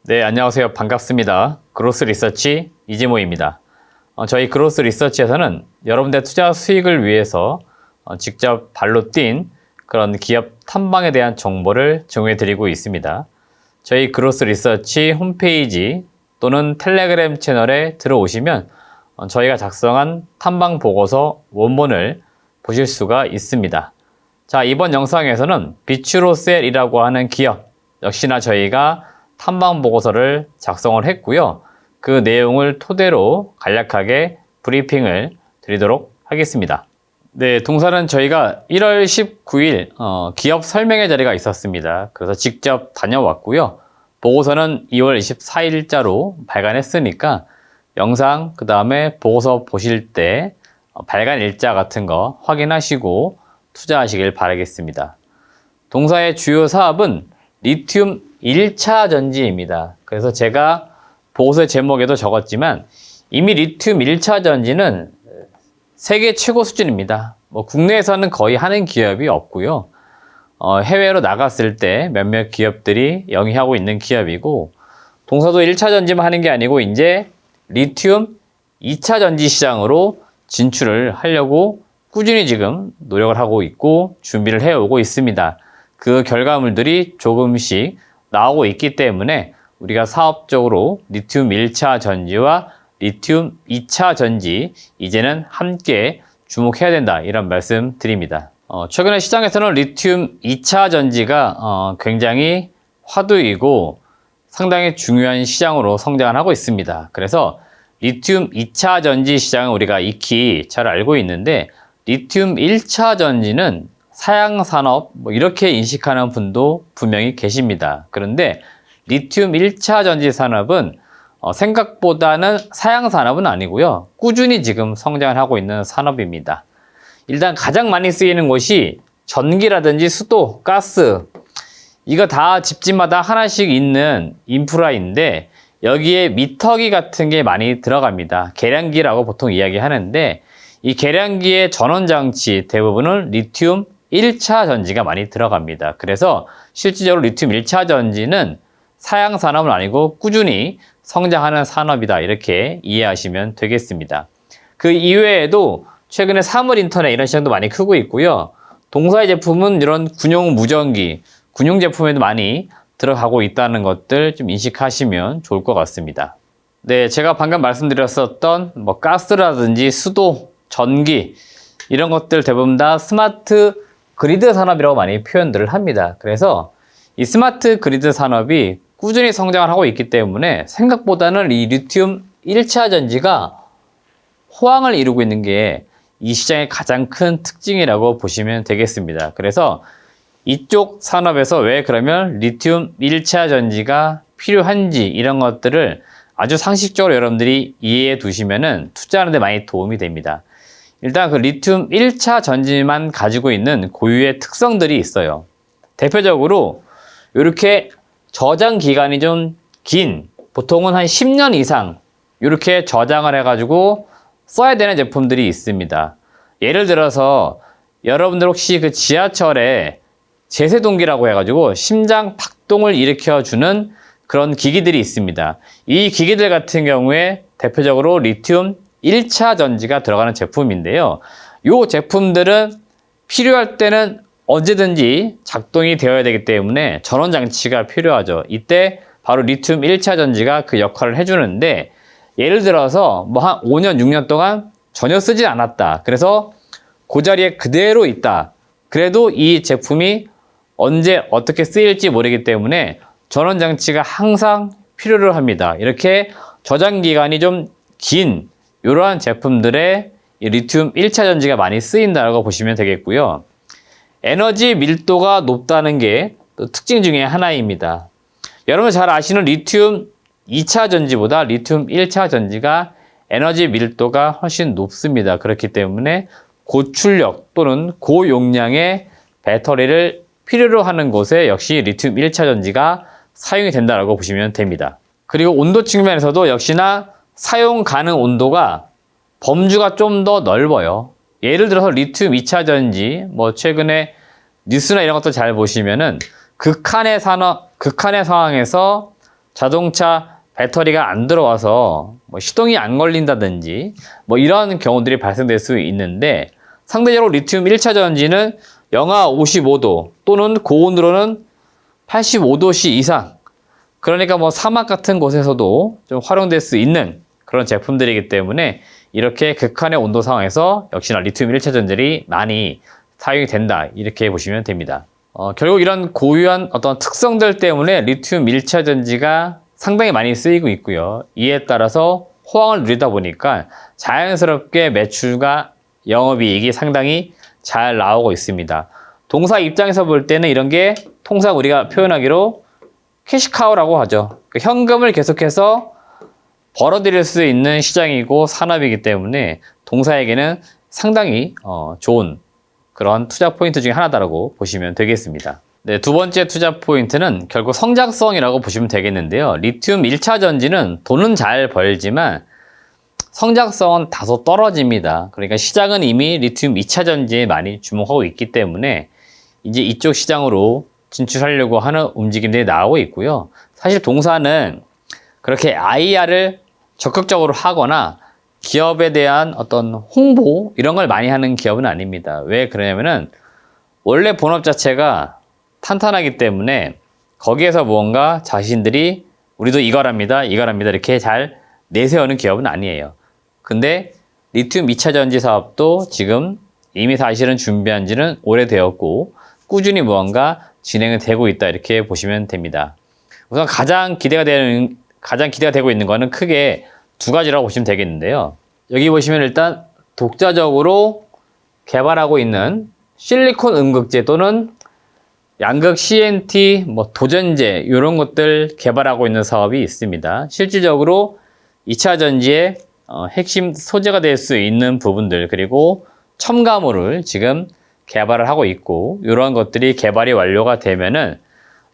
네, 안녕하세요. 반갑습니다. 그로스 리서치 이재모입니다. 저희 그로스 리서치에서는 여러분들의 투자 수익을 위해서 직접 발로 뛴 그런 기업 탐방에 대한 정보를 제공해 드리고 있습니다. 저희 그로스 리서치 홈페이지 또는 텔레그램 채널에 들어오시면 저희가 작성한 탐방 보고서 원본을 보실 수가 있습니다. 자, 이번 영상에서는 비추로셀이라고 하는 기업, 역시나 저희가 탐방 보고서를 작성을 했고요. 그 내용을 토대로 간략하게 브리핑을 드리도록 하겠습니다. 네, 동사는 저희가 1월 19일 기업 설명회 자리가 있었습니다. 그래서 직접 다녀왔고요. 보고서는 2월 24일자로 발간했으니까 영상, 그 다음에 보고서 보실 때 발간 일자 같은 거 확인하시고 투자하시길 바라겠습니다. 동사의 주요 사업은 리튬 1차 전지입니다. 그래서 제가 보고서의 제목에도 적었지만 이미 리튬 1차 전지는 세계 최고 수준입니다. 국내에서는 거의 하는 기업이 없고요. 해외로 나갔을 때 몇몇 기업들이 영위하고 있는 기업이고, 동사도 1차 전지만 하는 게 아니고 이제 리튬 2차 전지 시장으로 진출을 하려고 꾸준히 지금 노력을 하고 있고 준비를 해오고 있습니다. 그 결과물들이 조금씩 나오고 있기 때문에 우리가 사업적으로 리튬 1차 전지와 리튬 2차 전지 이제는 함께 주목해야 된다, 이런 말씀 드립니다. 최근에 시장에서는 리튬 2차 전지가 굉장히 화두이고 상당히 중요한 시장으로 성장을 하고 있습니다. 그래서 리튬 2차 전지 시장은 우리가 익히 잘 알고 있는데, 리튬 1차 전지는 사양산업 이렇게 인식하는 분도 분명히 계십니다. 그런데 리튬 1차 전지 산업은 생각보다는 사양산업은 아니고요. 꾸준히 지금 성장을 하고 있는 산업입니다. 일단 가장 많이 쓰이는 곳이 전기라든지 수도, 가스, 이거 다 집집마다 하나씩 있는 인프라인데 여기에 미터기 같은 게 많이 들어갑니다. 계량기라고 보통 이야기하는데 이 계량기의 전원장치 대부분은 리튬 1차 전지가 많이 들어갑니다. 그래서 실질적으로 리튬 1차 전지는 사양산업은 아니고 꾸준히 성장하는 산업이다, 이렇게 이해하시면 되겠습니다. 그 이외에도 최근에 사물 인터넷 이런 시장도 많이 크고 있고요. 동사의 제품은 이런 군용 무전기, 군용 제품에도 많이 들어가고 있다는 것들 좀 인식하시면 좋을 것 같습니다. 네, 제가 방금 말씀드렸었던 가스라든지 수도, 전기 이런 것들 대부분 다 스마트 그리드 산업이라고 많이 표현들을 합니다. 그래서 이 스마트 그리드 산업이 꾸준히 성장을 하고 있기 때문에 생각보다는 이 리튬 1차 전지가 호황을 이루고 있는 게 이 시장의 가장 큰 특징이라고 보시면 되겠습니다. 그래서 이쪽 산업에서 왜 그러면 리튬 1차 전지가 필요한지 이런 것들을 아주 상식적으로 여러분들이 이해해 두시면은 투자하는 데 많이 도움이 됩니다. 일단 그 리튬 1차 전지만 가지고 있는 고유의 특성들이 있어요. 대표적으로 이렇게 저장 기간이 좀 긴, 보통은 한 10년 이상 이렇게 저장을 해가지고 써야 되는 제품들이 있습니다. 예를 들어서 여러분들 혹시 그 지하철에 제세동기라고 해가지고 심장 박동을 일으켜주는 그런 기기들이 있습니다. 이 기기들 같은 경우에 대표적으로 리튬 1차 전지가 들어가는 제품인데요. 이 제품들은 필요할 때는 언제든지 작동이 되어야 되기 때문에 전원장치가 필요하죠. 이때 바로 리튬 1차 전지가 그 역할을 해주는데, 예를 들어서 한 5년, 6년 동안 전혀 쓰지 않았다. 그래서 그 자리에 그대로 있다. 그래도 이 제품이 언제 어떻게 쓰일지 모르기 때문에 전원장치가 항상 필요를 합니다. 이렇게 저장 기간이 좀 긴 이러한 제품들의 리튬 1차 전지가 많이 쓰인다고 보시면 되겠고요. 에너지 밀도가 높다는 게 또 특징 중에 하나입니다. 여러분 잘 아시는 리튬 2차 전지보다 리튬 1차 전지가 에너지 밀도가 훨씬 높습니다. 그렇기 때문에 고출력 또는 고용량의 배터리를 필요로 하는 곳에 역시 리튬 1차 전지가 사용이 된다고 보시면 됩니다. 그리고 온도 측면에서도 역시나 사용 가능 온도가 범주가 좀 더 넓어요. 예를 들어서 리튬 2차 전지, 최근에 뉴스나 이런 것도 잘 보시면은 극한의 상황에서 자동차 배터리가 안 들어와서 뭐 시동이 안 걸린다든지 뭐 이런 경우들이 발생될 수 있는데, 상대적으로 리튬 1차 전지는 영하 55도 또는 고온으로는 85도씨 이상, 그러니까 뭐 사막 같은 곳에서도 좀 활용될 수 있는 그런 제품들이기 때문에 이렇게 극한의 온도 상황에서 역시나 리튬 1차 전지들이 많이 사용이 된다, 이렇게 보시면 됩니다. 결국 이런 고유한 어떤 특성들 때문에 리튬 1차 전지가 상당히 많이 쓰이고 있고요. 이에 따라서 호황을 누리다 보니까 자연스럽게 매출과 영업이익이 상당히 잘 나오고 있습니다. 동사 입장에서 볼 때는 이런 게 통상 우리가 표현하기로 캐시카우라고 하죠. 현금을 계속해서 벌어들일 수 있는 시장이고 산업이기 때문에 동사에게는 상당히 좋은 그런 투자 포인트 중에 하나다라고 보시면 되겠습니다. 네, 두 번째 투자 포인트는 결국 성장성이라고 보시면 되겠는데요. 리튬 1차 전지는 돈은 잘 벌지만 성장성은 다소 떨어집니다. 그러니까 시장은 이미 리튬 2차 전지에 많이 주목하고 있기 때문에 이제 이쪽 시장으로 진출하려고 하는 움직임들이 나오고 있고요. 사실 동사는 그렇게 IR을 적극적으로 하거나 기업에 대한 어떤 홍보 이런 걸 많이 하는 기업은 아닙니다. 왜 그러냐면은 원래 본업 자체가 탄탄하기 때문에 거기에서 무언가 자신들이 우리도 이거랍니다 이렇게 잘 내세우는 기업은 아니에요. 근데 리튬 2차 전지 사업도 지금 이미 사실은 준비한 지는 오래되었고 꾸준히 무언가 진행이 되고 있다, 이렇게 보시면 됩니다. 우선 가장 기대가 되고 있는 거는 크게 두 가지라고 보시면 되겠는데요. 여기 보시면 일단 독자적으로 개발하고 있는 실리콘 음극재 또는 양극 CNT, 뭐 도전제 이런 것들 개발하고 있는 사업이 있습니다. 실질적으로 2차 전지의 핵심 소재가 될 수 있는 부분들, 그리고 첨가물을 지금 개발을 하고 있고, 이러한 것들이 개발이 완료가 되면은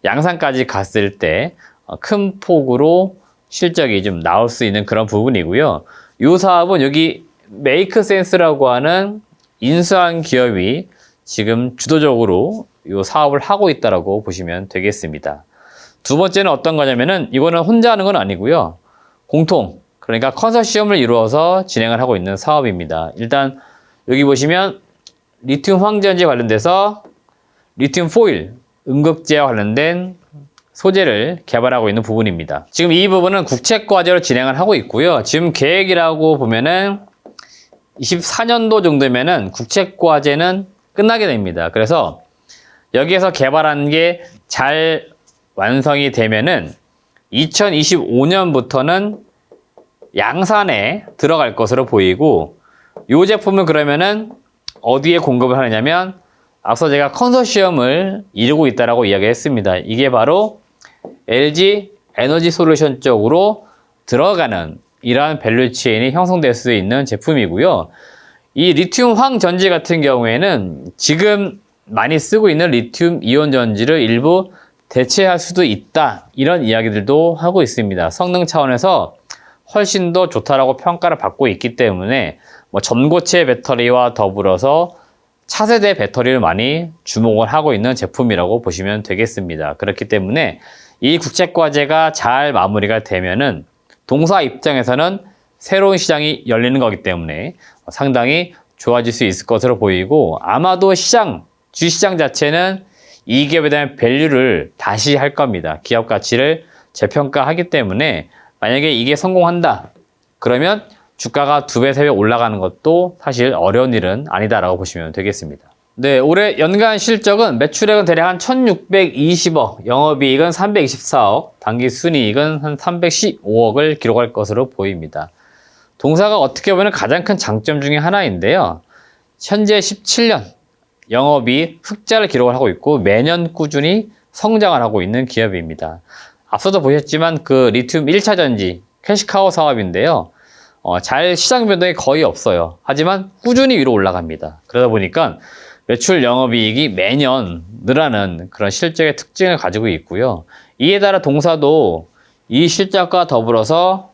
양산까지 갔을 때 큰 폭으로 실적이 좀 나올 수 있는 그런 부분이고요. 이 사업은 여기 메이크센스라고 하는 인수한 기업이 지금 주도적으로 이 사업을 하고 있다라고 보시면 되겠습니다. 두 번째는 어떤 거냐면은 이거는 혼자 하는 건 아니고요. 공통, 그러니까 컨소시엄을 이루어서 진행을 하고 있는 사업입니다. 일단 여기 보시면 리튬 황전지에 관련돼서 리튬 포일, 음극재와 관련된 소재를 개발하고 있는 부분입니다. 지금 이 부분은 국책과제로 진행을 하고 있고요. 지금 계획이라고 보면은 24년도 정도면은 국책과제는 끝나게 됩니다. 그래서 여기에서 개발한 게 잘 완성이 되면은 2025년부터는 양산에 들어갈 것으로 보이고, 이 제품은 그러면은 어디에 공급을 하느냐면 앞서 제가 컨소시엄을 이루고 있다라고 이야기했습니다. 이게 바로 LG 에너지 솔루션 쪽으로 들어가는 이러한 밸류체인이 형성될 수 있는 제품이고요. 이 리튬 황전지 같은 경우에는 지금 많이 쓰고 있는 리튬 이온 전지를 일부 대체할 수도 있다, 이런 이야기들도 하고 있습니다. 성능 차원에서 훨씬 더 좋다라고 평가를 받고 있기 때문에 뭐 전고체 배터리와 더불어서 차세대 배터리를 많이 주목을 하고 있는 제품이라고 보시면 되겠습니다. 그렇기 때문에 이 국책과제가 잘 마무리가 되면은 동사 입장에서는 새로운 시장이 열리는 거기 때문에 상당히 좋아질 수 있을 것으로 보이고, 아마도 주시장 자체는 이 기업에 대한 밸류를 다시 할 겁니다. 기업 가치를 재평가하기 때문에 만약에 이게 성공한다, 그러면 주가가 2배, 3배 올라가는 것도 사실 어려운 일은 아니다라고 보시면 되겠습니다. 네, 올해 연간 실적은 매출액은 대략 한 1620억, 영업이익은 324억, 당기순이익은 한 315억을 기록할 것으로 보입니다. 동사가 어떻게 보면 가장 큰 장점 중에 하나인데요. 현재 17년 영업이익 흑자를 기록을 하고 있고 매년 꾸준히 성장을 하고 있는 기업입니다. 앞서도 보셨지만 그 리튬 1차 전지 캐시카우 사업인데요. 잘 시장 변동이 거의 없어요. 하지만 꾸준히 위로 올라갑니다. 그러다 보니까 매출 영업이익이 매년 늘어나는 그런 실적의 특징을 가지고 있고요. 이에 따라 동사도 이 실적과 더불어서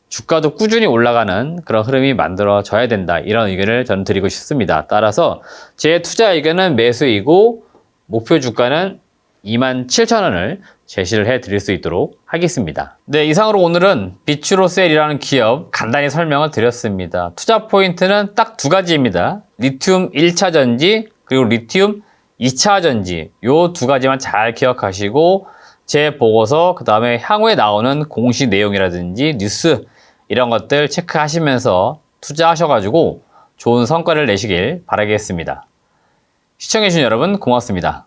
주가도 꾸준히 올라가는 그런 흐름이 만들어져야 된다, 이런 의견을 저는 드리고 싶습니다. 따라서 제 투자 의견은 매수이고 목표 주가는 27,000원을 제시를 해 드릴 수 있도록 하겠습니다. 네, 이상으로 오늘은 비추로셀이라는 기업 간단히 설명을 드렸습니다. 투자 포인트는 딱 두 가지입니다. 리튬 1차 전지 그리고 리튬 2차 전지 요 두 가지만 잘 기억하시고 제 보고서 그 다음에 향후에 나오는 공시 내용이라든지 뉴스 이런 것들 체크하시면서 투자하셔가지고 좋은 성과를 내시길 바라겠습니다. 시청해주신 여러분 고맙습니다.